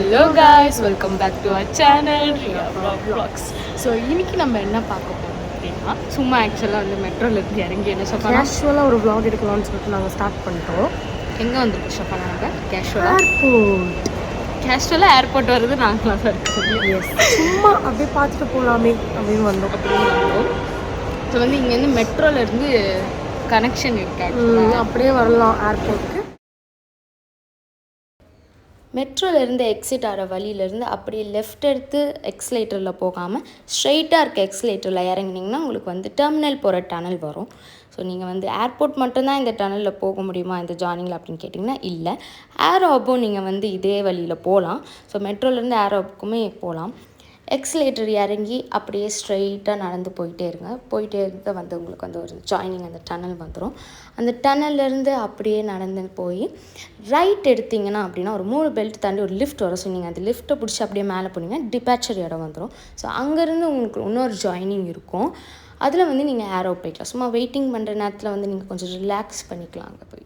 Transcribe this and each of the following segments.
Hello guys, welcome back to our channel Riya vlogs. So இன்றைக்கி நம்ம என்ன பார்க்க போகிறோம் அப்படின்னா, சும்மா ஆக்சுவலாக வந்து மெட்ரோலேருந்து இறங்கி என்ன ஷஃபானா கேஷுவலாக ஒரு vlog எடுக்கலாம்னு சொல்லிட்டு நாங்கள் ஸ்டார்ட் பண்ணிட்டோம். எங்கே வந்துருக்கோம் ஷஃபானா? நாங்கள் கேஷுவலாக ஏர்போர்ட் வருது நாங்களாம் தான் இருக்கோம். எஸ், சும்மா அப்படியே பார்த்துட்டு போகலாமே அப்படின்னு வந்தோம். ஸோ வந்து இங்கேருந்து மெட்ரோலேருந்து கனெக்ஷன் இருக்கு, அப்படியே வரலாம் ஏர்போர்ட்டுக்கு. மெட்ரோலேருந்து எக்ஸிட் ஆகிற வழியிலேருந்து அப்படியே லெஃப்ட் எடுத்து எக்ஸ்லேட்டரில் போகாமல் ஸ்ட்ரெயிட்டாக இருக்க எக்ஸ்லேட்டரில் இறங்கினீங்கன்னா உங்களுக்கு வந்து டெர்மினல் போகிற டனல் வரும். ஸோ நீங்கள் வந்து ஏர்போர்ட் மட்டும்தான் இந்த டனலில் போக முடியுமா இந்த ஜார்னிங்கில் அப்படின்னு கேட்டிங்கன்னா இல்லை, ஏர் ஹப்பும் நீங்கள் வந்து இதே வழியில் போகலாம். ஸோ மெட்ரோலேருந்து ஏர் ஹப்புக்குமே போகலாம். எக்ஸ்லேட்டர் இறங்கி அப்படியே ஸ்ட்ரெயிட்டாக நடந்து போயிட்டே இருங்க. போயிட்டே இருந்து வந்து உங்களுக்கு வந்து ஒரு ஜாயினிங் அந்த டனல் வந்துடும். அந்த டனல்லேருந்து அப்படியே நடந்து போய் ரைட் எடுத்திங்கன்னா அப்படின்னா ஒரு 3 பெல்ட் தாண்டி ஒரு லிஃப்ட் வரும். ஸோ நீங்கள் அந்த லிஃப்ட்டை பிடிச்சி அப்படியே மேலே போனீங்கன்னா டிபாச்சர் இடம் வந்துடும். ஸோ அங்கேருந்து உங்களுக்கு இன்னொரு ஜாயினிங் இருக்கும். அதில் வந்து நீங்கள் ஏரோ போய்க்கலாம். சும்மா வெயிட்டிங் பண்ணுற நேரத்தில் வந்து நீங்கள் கொஞ்சம் ரிலாக்ஸ் பண்ணிக்கலாம். அங்கே போய்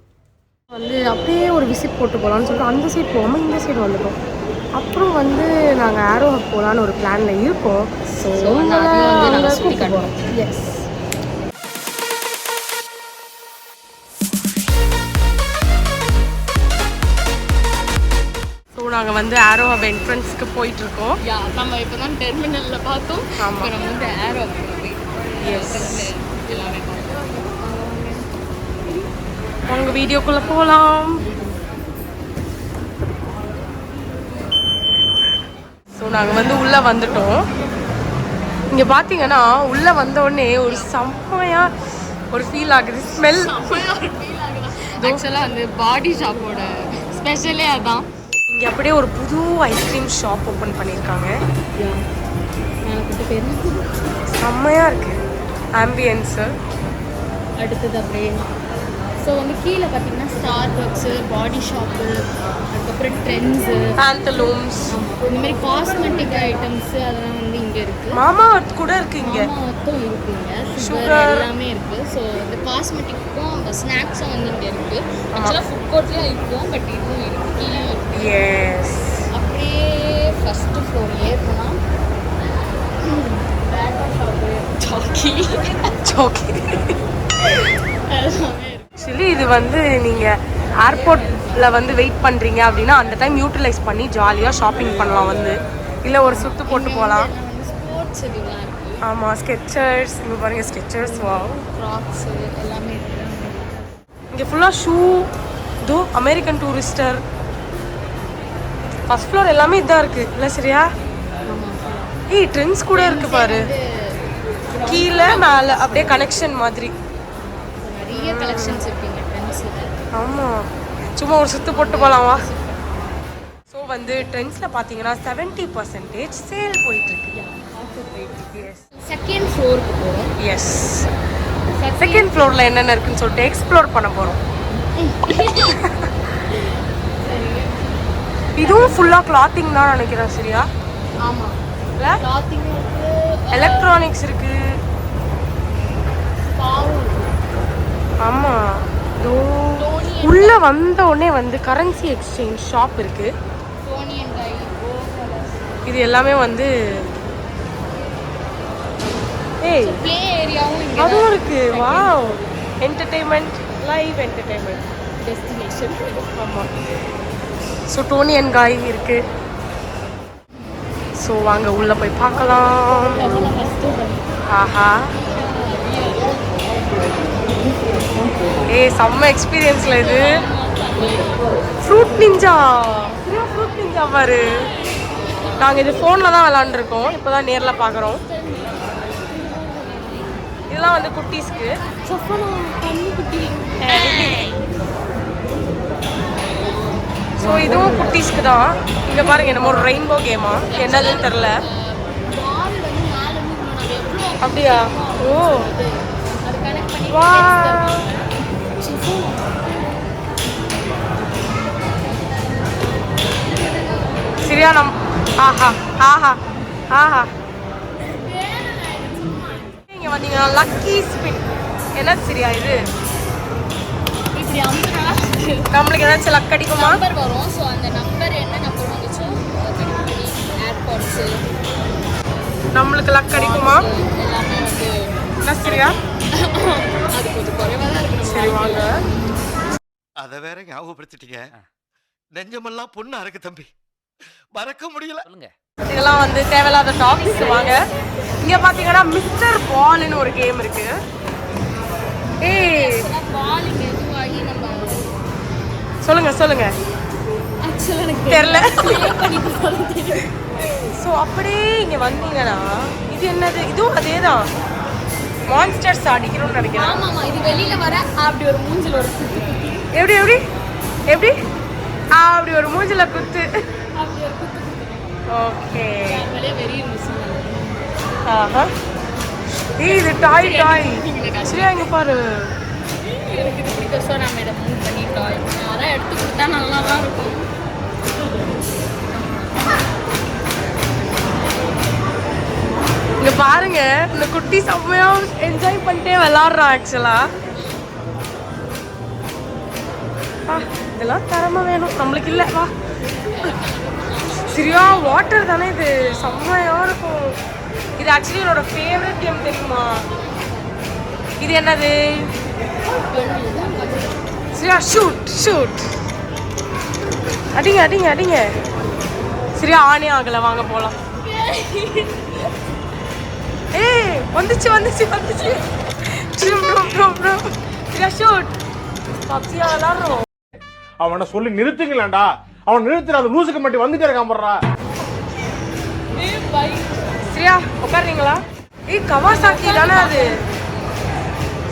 வந்து அப்படியே ஒரு விசிட் போட்டு போகலான்னு சொல்லிட்டு அந்த சைடு போகாமல் இந்த சைடு வந்துட்டோம். அப்புறம் வந்து நாங்கள் ஏரோ ஹப் போகலான்னு ஒரு பிளானில் இருக்கோம். ஸோ நாங்கள் சுற்றி காட்டுவோம். எஸ், ஸோ நாங்கள் வந்து ஏரோ ஹப் என்ட்ரன்ஸ்க்கு போயிட்டுருக்கோம். நம்ம இப்போ தான் டெர்மினலில் பார்த்தோம். ஆமாம், நம்ம வந்து ஏர் ஹப் எல்லாமே உங்க வீடியோக்குள்ளே போகலாம். ஸோ நாங்கள் வந்து உள்ளே வந்துட்டோம். இங்கே பார்த்தீங்கன்னா உள்ளே வந்தோடனே ஒரு செம்மையாக ஒரு ஃபீல் ஆகுது. ஸ்மெல் ஆக்சுவலாக அந்த பாடி ஷாப்போட ஸ்பெஷலே அதான். இங்கே அப்படியே ஒரு புது ஐஸ்கிரீம் ஷாப் ஓப்பன் பண்ணியிருக்காங்க. செம்மையாக இருக்குது ஆம்பியன்ஸு. அடுத்தது அப்படியே ஸோ வந்து கீழே பார்த்தீங்கன்னா ஸ்டார் பக்ஸு, பாடி ஷாப்பு, அதுக்கப்புறம் ட்ரெண்ட்ஸு, பேந்தலூம்ஸ், இந்த மாதிரி காஸ்மெட்டிக் ஐட்டம்ஸு அதெல்லாம் வந்து இங்கே இருக்குது. மாமா அர்த் கூட இருக்குது இங்கே. மாமா அர்த்தும் இருக்குங்க, சுகர் எல்லாமே இருக்குது. ஸோ இந்த காஸ்மெட்டிக்கும் அந்த ஸ்நாக்ஸும் வந்து இங்கே இருக்குது. ஆக்சுவலாக ஃபுட் கோர்ட்லாம் இருக்கும், பட் இதுவும் இருக்குது, கீழே இருக்குது. எஸ், அப்படியே ஃபஸ்ட்டு ஃப்ளோர் ஏறினா பேட்டா ஷாப்பு, சாக்கி எல்லாமே. ஆக்சுவலி இது வந்து நீங்கள் ஏர்போர்ட்டில் வந்து வெயிட் பண்ணுறீங்க அப்படின்னா அந்த டைம் யூட்டிலைஸ் பண்ணி ஜாலியாக ஷாப்பிங் பண்ணலாம். வந்து இல்லை ஒரு சுற்று போட்டு போகலாம். ஸ்போர்ட்ஸ் இதெல்லாம் இருக்குது. ஆமாம், ஸ்கெச்சர்ஸ், இங்கே பாருங்கள் ஸ்கெச்சர்ஸ், வா, ஃப்ராக்ஸு எல்லாமே இருக்குது. இங்கே ஃபுல்லாக ஷூ, தோ அமெரிக்கன் டூரிஸ்டர். ஃபஸ்ட் ஃப்ளோர் எல்லாமே இதான் இருக்குது இல்லை சரியா? ஏய், ட்ரெண்ட்ஸ் கூட இருக்குது பாரு, கீழே மேலே அப்படியே கனெக்ஷன் மாதிரி நிறைய கலெக்ஷன்ஸ் இருக்குங்க ட்ரெண்ட்ஸில். ஆமாம், சும்மா ஒரு சுற்று போட்டு போகலாமா? ஸோ வந்து ட்ரெண்ட்ஸில் பார்த்தீங்கன்னா 70% சேல் போயிட்டுருக்கு. செகண்ட் ஃப்ளோருக்கு போகிறோம். எஸ், செகண்ட் ஃப்ளோரில் என்னென்ன இருக்குன்னு சொல்லிட்டு எக்ஸ்ப்ளோர் பண்ண போகிறோம். இதுவும் ஃபுல்லாக கிளாத்திங் தான் நினைக்கிறேன் சரியா? ஆமாம், இல்லை, கிளாத்திங் இருக்குது, எலக்ட்ரானிக்ஸ் இருக்குது. ஆமாம், உள்ளே வந்த உடனே வந்து கரன்சி எக்ஸ்சேஞ்ச் ஷாப் இருக்குது. இது எல்லாமே வந்து ஏய் ப்ளே ஏரியாவும் இங்கே அதுவும் இருக்குது. Wow, entertainment, live entertainment destination. ஆமாம், ஸோ டோனி அண்ட் காய் இருக்குது. ஸோ வாங்க உள்ளே போய் பார்க்கலாம். ஆஹா, ஏய் செம்ம எக்ஸ்பீரியன்ஸில் இது. ஃப்ரூட் நிஞ்சா, ஃப்ரூட் நிஞ்சா பாரு. நாங்கள் இது ஃபோனில் தான் விளாண்டுருக்கோம், இப்போ தான் நேரில் பார்க்குறோம். இதெல்லாம் வந்து குட்டீஸ்க்கு. ஸோ இதுவும் குட்டீஸ்க்கு தான். இங்கே பாருங்க, என்னமோ ஒரு ரெயின்போ கேமா, என்னதுன்னு தெரில. அப்படியா? ஓ வா, சரியா? ஆஹா ஆஹா ஆஹா, நீங்கள் வந்தீங்கன்னா லக்கி ஸ்பின் என்னது சரியா? இது இப்படி அமுக்குனா நம்மளுக்கு ஏதாச்சும் லக் அடிக்குமா? நம்பர் வரும். ஸோ அந்த நம்பர் என்ன நம்பர் வந்துச்சோ நம்மளுக்கு லக் அடிக்குமா? எல்லாமே வந்து என்ன சரியா? அது கொஞ்சம் குறைவாக தான் இருக்கு. சரி வாங்க. அதை வேற ஞாபகப்படுத்திட்டீங்க. நெஞ்சமெல்லாம் பொண்ணு அறக்கு தம்பி, மறக்க முடியல. சொல்லுங்க. இதெல்லாம் வந்து தேவையில்லாத டாபிக்ஸ். வாங்க. இங்க பாத்தீங்கன்னா மிஸ்டர் பால்னு ஒரு கேம் இருக்கு. ஏய் பாலிங் எதுவாகி நம்ம சொல்லுங்க சொல்லுங்க. ஆக்சுவலாக எனக்கு தெரியல. பண்ணிட்டு சொல்ல. ஸோ அப்படியே இங்க வந்தீங்கன்னா இது என்னது? இதுவும் அதே தான். மான்ஸ்டர்ஸ் அடிக்கணும்னு நினைக்கிறேன். ஆமாம்மா, இது வெளியில வர அப்படி ஒரு மூஞ்சில் ஒரு குத்து குத்தி, எப்படி எப்படி எப்படி அப்படி ஒரு மூஞ்சில குத்து. அப்படி ஒரு குத்து குத்து. ஓகே. வெளியே வெறி இருந்துச்சு. ஆஹா. ஏய் இது டாய் டாய். சரியா இங்க பாரு. எனக்கு இது பிடிக்கும். ஸோ நம்ம இதை மூவ் பண்ணிட்டோம். யாராவது எடுத்து கொடுத்தா நல்லா தான் இருக்கும். இங்க பாருங்க, இந்த குட்டி செம்மையா என்ஜாய் பண்ணிட்டே விளாடுறான் ஆக்சுவலா. இதெல்லாம் தரமா வேணும், நம்மளுக்கு இல்லை. வா சரியா. வாட்டர் தானே இது, செம்மையா இருக்கும். இது ஆக்சுவலி என்னோட ஃபேவரட் கேம் தெரியுமா? இது என்னது? சரியா ஷூட் ஷூட். அடிங்க அடிங்க அடிங்க. சரியா ஆனே ஆகல. வாங்க போலாம். ஏய் வந்துச்சு வந்துச்சு வந்துச்சு. சரியா ஷூட். பப்சியா விளாடுறோம். அவனை சொல்லி நிறுத்துங்களேன்டா. அவன் நிறுத்துற அந்த லூசுக்கு மட்டும் வந்துட்டே இருக்கான் போடுறா. சரியா உட்காருங்களா? ஏய் கவாசாக்கி தானே அது.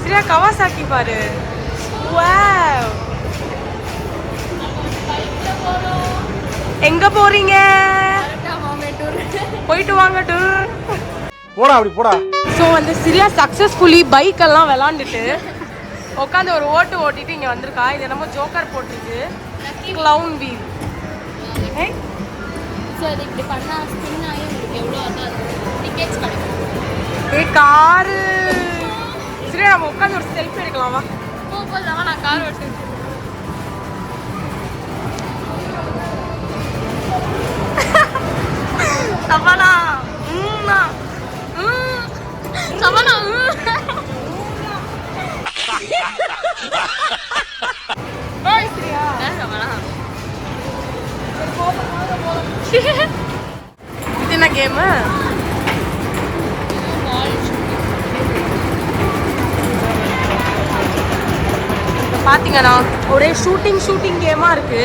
சரியா கவாசாக்கி பாரு. வாவ். எங்க போறீங்க? போயிட்டு வாங்க டூர். போடா அப்படி போடா. ஸோ வந்து சரியா சக்ஸஸ்ஃபுல்லி பைக் எல்லாம் விளாண்டுட்டு உட்காந்து ஒரு ஓட்டு ஓட்டிட்டு இங்க வந்திருக்கா. இது என்னமோ ஜோக்கர் போட்டிருக்கு. Clown wheel. ஸோ அது இப்படி பண்ணால் ஸ்பின் ஆகி உங்களுக்கு எவ்வளோ அதான் டிக்கெட்ஸ் கிடைக்கும். ஏய் காரு. சரியா நம்ம உட்காந்து ஒரு செல்ஃபி எடுக்கலாமா? போகலாம். நான் கார் ஓட்டு. சவானா சவனா இது என்ன கேமு? பாத்தீங்கன்னா ஒரே ஷூட்டிங் கேமா இருக்கு.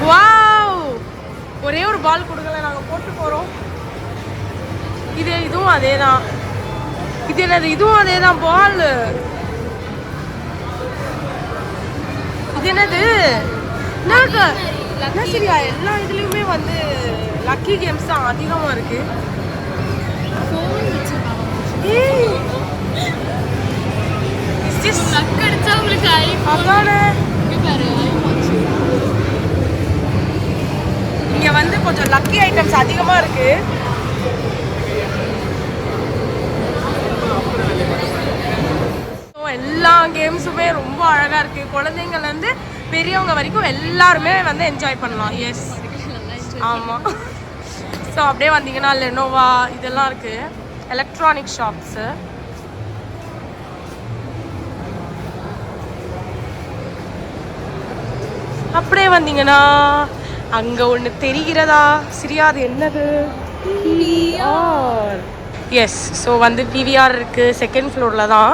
வாவ். ஒரே ஒரு பால் கொடுக்கல, நாங்க போட்டு போறோம். இதுவும் அதே தான். இது என்னது? இதுவும் அதே தான் பால். இது என்னது? என்ன சரியா எல்லா இதுலயுமே வந்து லக்கி கேம்ஸ் தான் அதிகமா இருக்கு. லக் அடிச்சா உங்களுக்கு அதானே. பாரு இங்க வந்து கொஞ்சம் லக்கி ஐட்டம்ஸ் அதிகமா இருக்கு. எல்லா கேம்ஸுமே ரொம்ப அழகா இருக்கு. குழந்தைங்கள்ல இருந்து பெரியவங்க வரைக்கும் எல்லாருமே வந்து என்ஜாய் பண்ணலாம். எஸ் ஆமா. ஸோ அப்படியே வந்தீங்கன்னா லெனோவா இதெல்லாம் இருக்கு. Electronic shops. அப்படியே வந்தீங்கன்னா அங்க ஒன்று தெரிகிறதா? சரியா அது என்னது? பிவிஆர். எஸ். ஸோ வந்து பிவிஆர் இருக்கு. செகண்ட் ஃப்ளோர்ல தான்.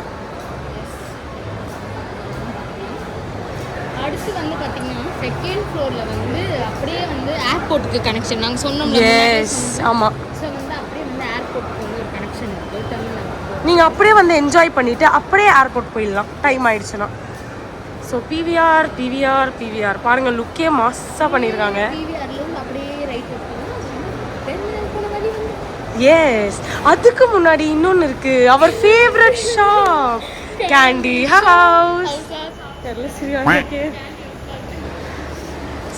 அடுத்து வந்து பார்த்தீங்கன்னா செகண்ட் ஃப்ளோரில் வந்து அப்படியே வந்து ஏர்போர்ட்டுக்கு கனெக்ஷன் நாங்கள் சொன்னோம். எஸ் ஆமாம். ஸோ வந்து அப்படியே வந்து ஏர்போர்ட்டுக்கு வந்து ஒரு கனெக்ஷன் இருக்குது. தமிழ்நாடு நீங்கள் அப்படியே வந்து என்ஜாய் பண்ணிவிட்டு அப்படியே ஏர்போர்ட் போயிடலாம் டைம் ஆயிடுச்சுன்னா. ஸோ பிவிஆர் பிவிஆர் பிவிஆர் பாருங்கள், லுக்கே மாஸாக பண்ணியிருக்காங்க. பிவிஆர்லேருந்து அப்படியே ரைட் எஸ். அதுக்கு முன்னாடி இன்னொன்று இருக்குது, அவர் favourite shop candy house.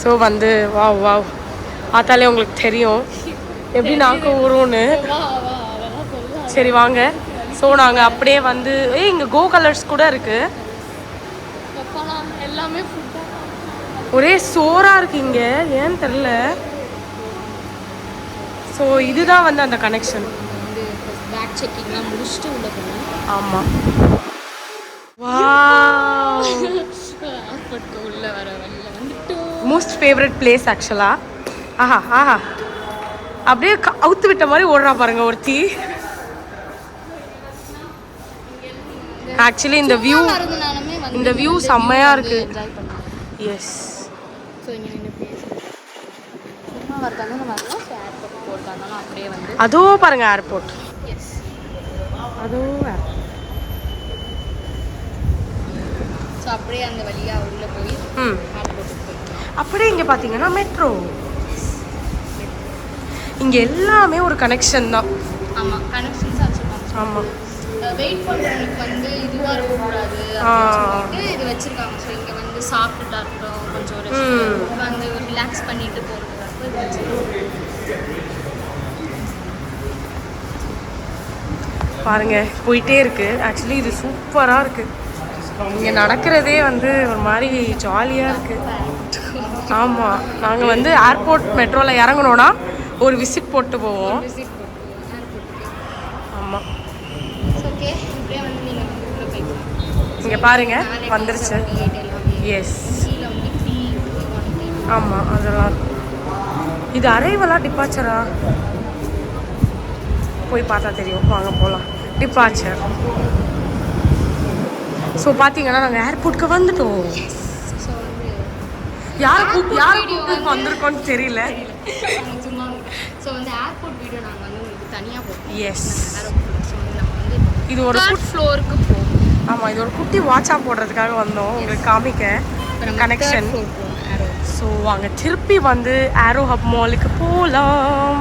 So வந்து வாவ் வாவ் பார்த்தாலே உங்களுக்கு தெரியும் எப்படி நாக்கு ஊறும்னு. சரி வாங்க. ஸோ நாங்கள் அப்படியே வந்து இங்கே கோ கலர்ஸ் கூட இருக்குது. எல்லாமே ஒரே சோறாக இருக்கு இங்கே, ஏன்னு தெரில. ஸோ இதுதான் வந்து அந்த கனெக்ஷன். செக்கிங்லாம் முடிச்சுட்டு உள்ள போனோம். ஆமாம். வா, ஏர்போர்ட்க்கு உள்ள வர வழியில் வந்துட்டோம். மோஸ்ட் ஃபேவரட் பிளேஸ் ஆக்சுவலாக. ஆஹா ஆஹா, அப்படியே அவுத்து விட்ட மாதிரி ஓடுறா பாருங்க ஒருத்தி. ஆக்சுவலி இந்த வியூ செம்மையாக இருக்குது. என்ஜாய் பண்ணலாம். எஸ். ஸோ இங்கே நின்று பேசுகிறோம். சும்மா வரதாங்க நம்ம வரலாம். ஸோ ஏர்போர்ட் போகிறதாலும் அப்படியே வந்து அதோ பாருங்க ஏர்போர்ட். எஸ் அதோ ஏர்போர்ட். ஸோ அப்படியே அந்த வழியாக உள்ளே போய் ஏர்போர்ட்டுக்கு போய்க்கலாம். அப்படியே இங்கே பார்த்தீங்கன்னா மெட்ரோ. இங்கே எல்லாமே ஒரு கனெக்ஷன் தான். ஆமாம், கனெக்ஷன்ஸ் வச்சுருக்காங்க. ஆமாம். வெயிட் பண்ணுறவங்களுக்கு வந்து இதுவாக இருக்கக்கூடாது அப்படின்னு சொல்லிட்டு இது வச்சுருக்காங்க. ஸோ இங்கே வந்து சாப்பிட்டுட்டா இருக்கட்டும், கொஞ்சம் ஒரு வந்து ரிலாக்ஸ் பண்ணிட்டு போகிறதுக்காக இது வச்சுருக்காங்க. பாருங்க போயிட்டே இருக்கு. ஆக்சுவலி இது சூப்பராக இருக்கு. இங்கே நடக்கிறதே வந்து ஒரு மாதிரி ஜாலியாக இருக்கு. ஆமாம், நாங்கள் வந்து ஏர்போர்ட் மெட்ரோவில் இறங்கணுன்னா ஒரு விசிட் போட்டு போவோம். ஆமாம். ஓகே, இப்படியே வந்து நீங்கள் உள்ளே போய்க்கலாம். இங்கே பாருங்க வந்துருச்சு. எஸ். கீழே வந்து டீ. ஆமாம், அதெல்லாம் இருக்கும். இது அரைவலா டிபார்ச்சரா போய் பார்த்தா தெரியும். வாங்க போகலாம். டிபார்ச்சர். ஸோ பார்த்தீங்கன்னா நாங்கள் ஏர்போர்ட்டுக்கு வந்துட்டோம். ஸோ வந்து யார் கூப்பிட்டு வந்திருக்கோன்னு தெரியல. சும்மா ஸோ வந்து ஏர்போர்ட் வீடியோ நாங்கள் வந்து உங்களுக்கு தனியாக போட்டோம். எஸ். ஸோ வந்து நம்ம வந்து இது ஒரு ஃப்ளோருக்கு போவோம். ஆமாம், இது ஒரு குட்டி வாட்சாக போடுறதுக்காக வந்தோம் உங்களுக்கு காமிக்க கனெக்ஷன். ஸோ அங்கே திருப்பி வந்து ஆரோ ஹப் மாலுக்கு போகலாம்.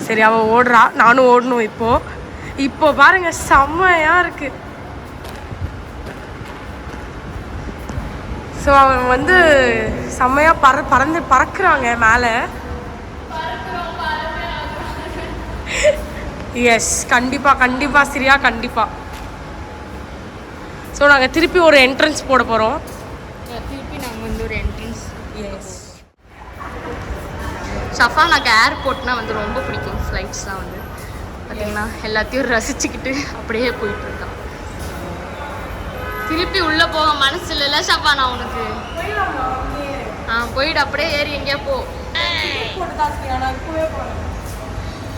சரி, அவள் ஓடுறா, நானும் ஓடணும். இப்போ பாருங்க செம்மையாக இருக்கு. ஸோ அவன் வந்து செம்மையாக பறக்குறாங்க மேலே. எஸ், கண்டிப்பாக சரியா, கண்டிப்பாக. ஸோ நாங்கள் திருப்பி ஒரு என்ட்ரன்ஸ் போட போகிறோம். திருப்பி நாங்கள் வந்து ஒரு என்ட்ரன்ஸ். எஸ். ஷஃபானாக்கு ஏர்போர்ட்னா வந்து ரொம்ப பிடிக்கும். ஃப்ளைட்ஸ்லாம் வந்து பார்த்தீங்கன்னா எல்லாத்தையும் ரசிச்சுக்கிட்டு அப்படியே போயிட்டுருக்கான். திருப்பி உள்ளே போக மனசு இல்லைல்ல ஷஃபானா உனக்கு? போயிட்டு அப்படியே ஏறி எங்கேயா போ.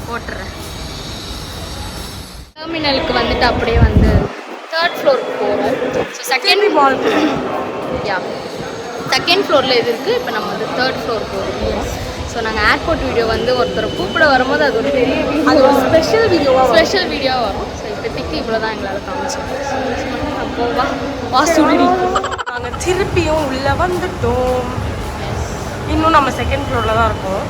போட்டுறேன். டெர்மினலுக்கு வந்துட்டு அப்படியே வந்து 3rd ஃப்ளோருக்கு போகிறோம். ஸோ செகண்ட் ஃப்ளோரில் இது இருக்குது. இப்போ நம்ம வந்து 3rd ஃப்ளோர் போகிறோம். ஸோ நாங்கள் ஏர்போர்ட் வீடியோ வந்து ஒருத்தரை கூப்பிட வரும்போது அது ஒரு பெரிய அது ஒரு ஸ்பெஷல் வீடியோவாக வரும். ஸோ இப்போதைக்கு இவ்வளோ தான் எங்களால் காமிச்சோம். போவா வா சுடி. நாங்கள் திருப்பியும் உள்ளே வந்துட்டோம். இன்னும் நம்ம 2nd ஃப்ளோரில் தான் இருக்கோம்.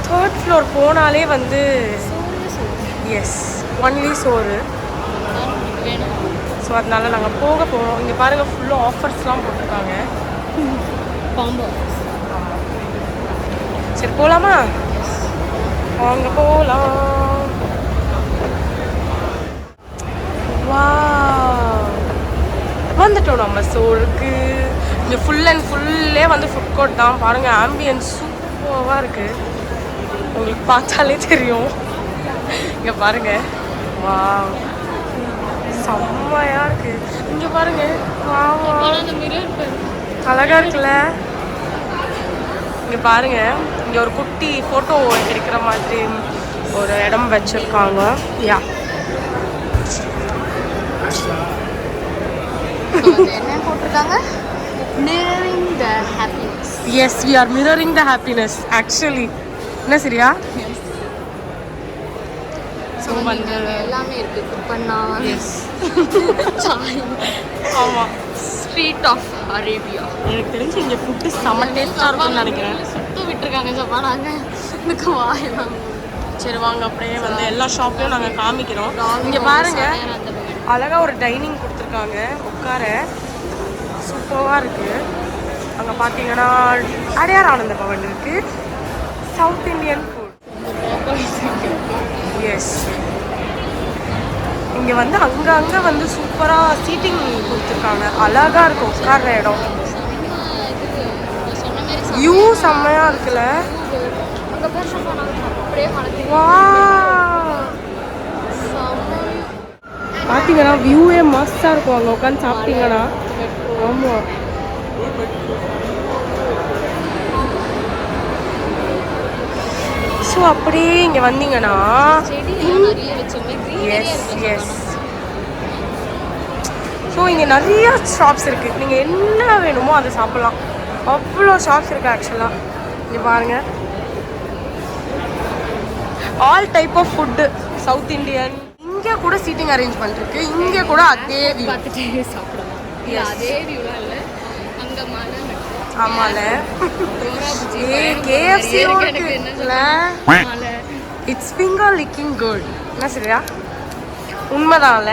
3rd ஃப்ளோர் போனாலே வந்து எஸ் ஒன்லி சோறு. ஸோ அதனால நாங்கள் போகிறோம். இங்கே பாருங்கள் ஃபுல்லாக ஆஃபர்ஸ்லாம் போட்டிருக்காங்க. காம்போ. சரி போகலாமா? வாங்க போகலாம். வா, வந்துட்டோம் நம்ம சோறுக்கு. இங்கே ஃபுல்லே வந்து ஃபுட் கோர்ட் தான். பாருங்கள் ஆம்பியன்ஸ் சூப்பராக இருக்குது. உங்களுக்கு பார்த்தாலே தெரியும். இங்கே பாருங்கள். வா, செம்மையாக இருக்குது. இங்கே பாருங்கள். வா, அழகாக இருக்குல்ல? இங்கே பாருங்கள், இங்கே ஒரு குட்டி ஃபோட்டோ எடுக்கிற மாதிரி ஒரு இடம் வச்சுருக்காங்க. யா, என்ன போட்டிருக்காங்க? Mirroring the happiness. Yes, we are mirroring the happiness actually. என்ன சரியா? ஸோ வந்து எல்லாமே இருக்குது. குப்பண்ணா. எஸ். ஆமாம், ஸ்ட்ரீட் ஆஃப் அரேபியா. எனக்கு தெரிஞ்சு இங்கே ஃபுட்டு செம்ம டேஸ்ட்டாக இருக்கும்னு நினைக்கிறேன். சுத்தம் விட்டுருக்காங்க சப்பா. நாங்கள் இதுக்கு வாயலாம். சரி வாங்க, அப்படியே வந்து எல்லா ஷாப்லையும் நாங்கள் காமிக்கிறோம். இங்கே பாருங்கள், அழகாக ஒரு டைனிங் கொடுத்துருக்காங்க உட்கார. சூப்பராக இருக்குது. அங்கே பார்த்தீங்கன்னா அடையார் ஆனந்த பவன் இருக்குது. South Indian food. எஸ், இங்கே வந்து அங்கங்கே வந்து சூப்பராக சீட்டிங் கொடுத்துருக்காங்க. அழகாக இருக்கும் உட்கார்ற இடம். வியூ செம்மையாக இருக்குல்ல? அங்கே பேர் சொன்னாங்க அப்படியே மழை வா பார்த்தீங்கன்னா வியூவே மஸ்டாக இருக்கும் அங்கே உட்காந்து சாப்பிட்டீங்கன்னா. ஆமாம். ஸோ அப்படியே இங்கே வந்தீங்கன்னா நிறைய வச்சோமே எஸ் எஸ் ஸோ இங்கே நிறைய ஷாப்ஸ் இருக்குது. நீங்கள் என்ன வேணுமோ அதை சாப்பிட்லாம். அவ்வளோ ஷாப்ஸ் இருக்குது ஆக்சுவலாக. இங்கே பாருங்கள், all type of food, south Indian. இங்கே கூட சீட்டிங் அரேஞ்ச்மெண்ட் இருக்குது. இங்கே கூட அதே வியூ பார்த்துட்டு சாப்பிடலாம். இல்லை அதே வியூலாம் இல்லை, அங்கே மழை. ஆமால KFC இருக்குல்ல, இட்ஸ் ஃபிங்கர் லிக்கிங் குட். என்ன சரியா உண்மைதான்ல.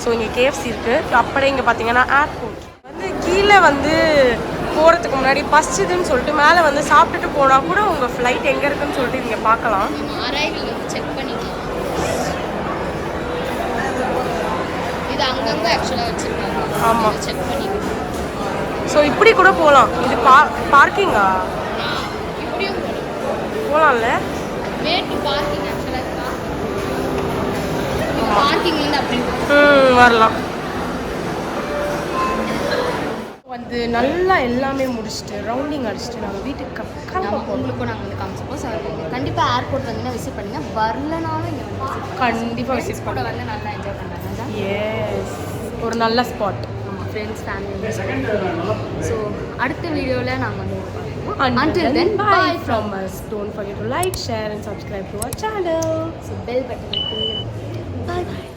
ஸோ இங்கே KFC இருக்குது. அப்படியே இங்கே பார்த்தீங்கன்னா ஏர்போர்ட் வந்து கீழே வந்து போகிறதுக்கு முன்னாடி பசிச்சுதுன்னு சொல்லிட்டு மேலே வந்து சாப்பிட்டுட்டு போனால் கூட உங்கள் ஃப்ளைட் எங்கே இருக்குன்னு சொல்லிட்டு இங்கே பார்க்கலாம். அரைவில் வந்து செக் பண்ணிக்கலாம். இது அங்கங்கே ஆக்சுவலாக வச்சுருக்காங்க. ஆமாம், செக் பண்ணிக்கலாம். ஸோ இப்படி கூட போகலாம். இது பார்க்கிங்கா? இப்படியும் போகலாம்ல. வேட்டு பார்க்கிங் ஆக்சுவலாக பார்க்கிங்லேருந்து அப்படி வரலாம். வந்து நல்லா எல்லாமே முடிச்சுட்டு ரவுண்டிங் அடிச்சுட்டு நாங்கள் வீட்டுக்கு உங்களுக்கும் நாங்கள் வந்து காமிச்சிப்போம். ஸோ கண்டிப்பாக ஏர்போர்ட் வந்தீங்கன்னா விசிட் பண்ணுங்க. வரலனாலும் இங்கே வந்து கண்டிப்பாக விசிட் கூட வந்து நல்லா என்ஜாய் பண்ணுறாங்க. எஸ், ஒரு நல்ல ஸ்பாட். ஆமாம், ஃப்ரெண்ட்ஸ் ஃபேமிலி. ஸோ அடுத்த வீடியோவில் நாங்கள் வந்து Until then, bye from us. Don't forget to like, share and subscribe to our channel. So bell button. Bye bye.